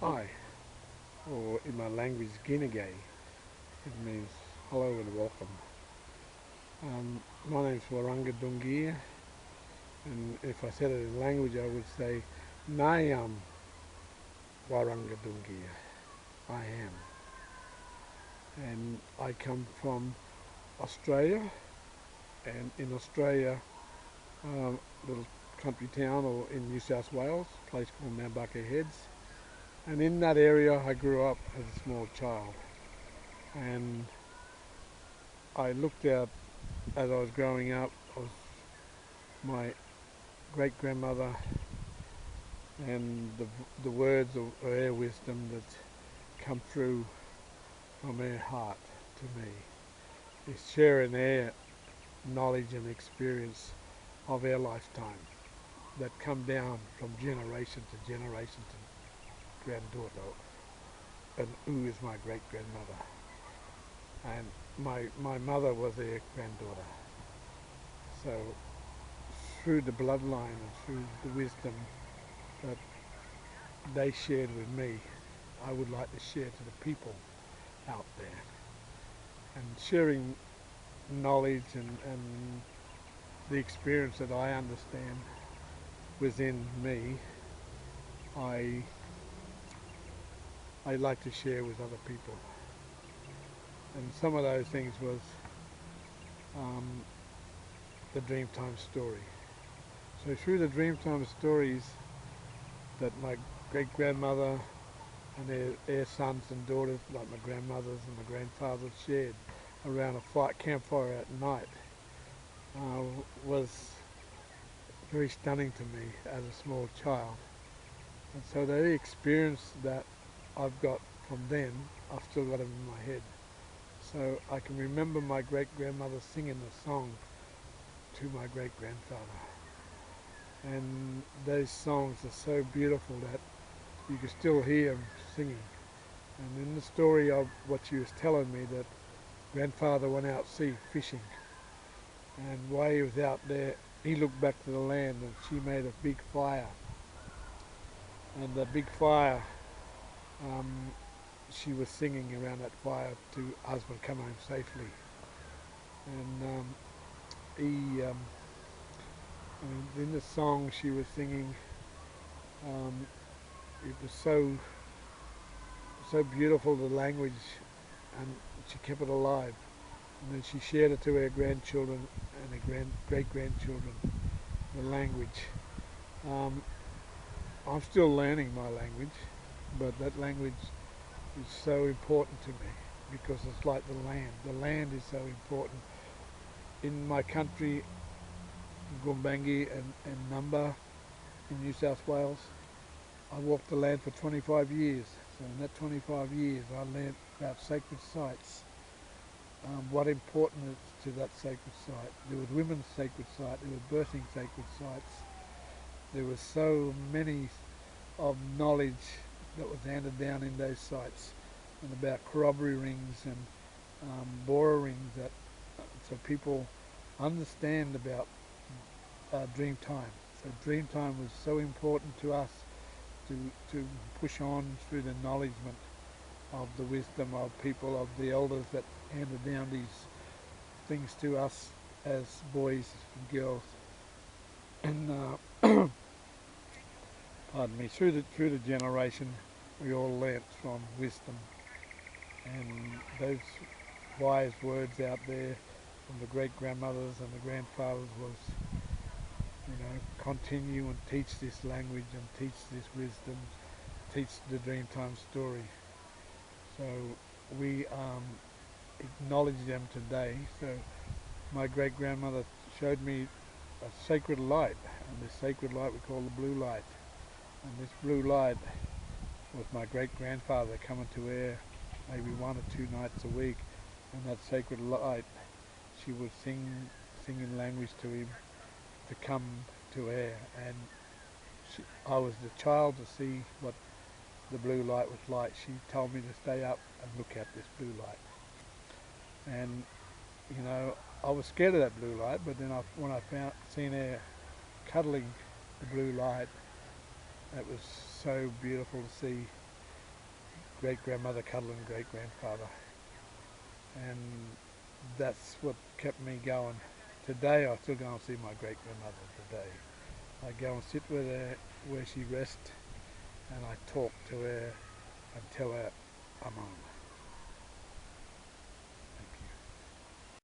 Hi, or in my language, Ginagay. It means hello and welcome. My name's Wiruungga Dunggiirr, and if I said it in language, I would say, Nayam Wiruungga Dunggiirr. I am. And I come from Australia, and in Australia, little country town or in New South Wales, a place called Nambucca Heads. And in that area, I grew up as a small child. And I looked out as I was growing up. My great grandmother and the words of her wisdom that come through from her heart to me is sharing their knowledge and experience of our lifetime that come down from generation to generation to granddaughter, and who is my great grandmother. And my mother was their granddaughter. So through the bloodline and through the wisdom that they shared with me, I would like to share to the people out there. And sharing knowledge and the experience that I understand within me, I like to share with other people. And some of those things was um, the Dreamtime story. So through the Dreamtime stories that my great grandmother and their sons and daughters, like my grandmothers and my grandfathers, shared around a campfire at night, uh, was very stunning to me as a small child. And so the experience that I've got from then, I've still got them in my head. So I can remember my great grandmother singing the song to my great grandfather. And those songs are so beautiful that you can still hear them singing. And in the story of what she was telling me, that grandfather went out sea fishing, and while he was out there, he looked back to the land and she made a big fire. And the big fire, um, she was singing around that fire to husband come home safely. And he, and in the song she was singing, um, it was so beautiful, the language, and she kept it alive. And then she shared it to her grandchildren and her great grandchildren, the language. Um, I'm still learning my language, but that language is so important to me because it's like the land. The land is so important. In my country, Gumbangi and Numba in New South Wales, I walked the land for 25 years. So in that 25 years, I learned about sacred sites, what important is to that sacred site. There was women's sacred site, there was birthing sacred sites. There was so many of knowledge that was handed down in those sites, and about corroboree rings and bora rings, that so people understand about Dreamtime. So Dreamtime was so important to us to push on through the acknowledgement of the wisdom of people, of the elders that handed down these things to us as boys and girls. And pardon me, through the generation, we all learnt from wisdom, and those wise words out there from the great grandmothers and the grandfathers was, continue and teach this language and teach this wisdom, teach the Dreamtime story. So we acknowledge them today. So my great grandmother showed me a sacred light, and this sacred light we call the blue light. And this blue light was my great grandfather coming to air maybe 1 or 2 nights a week, and that sacred light, she would sing in language to him to come to air. And I was the child to see what the blue light was like. She told me to stay up and look at this blue light. And I was scared of that blue light, but then when I seen her cuddling the blue light, it was so beautiful to see great-grandmother cuddling great-grandfather. And that's what kept me going. Today I still go and see my great-grandmother today. I go and sit with her where she rests and I talk to her and tell her I'm home.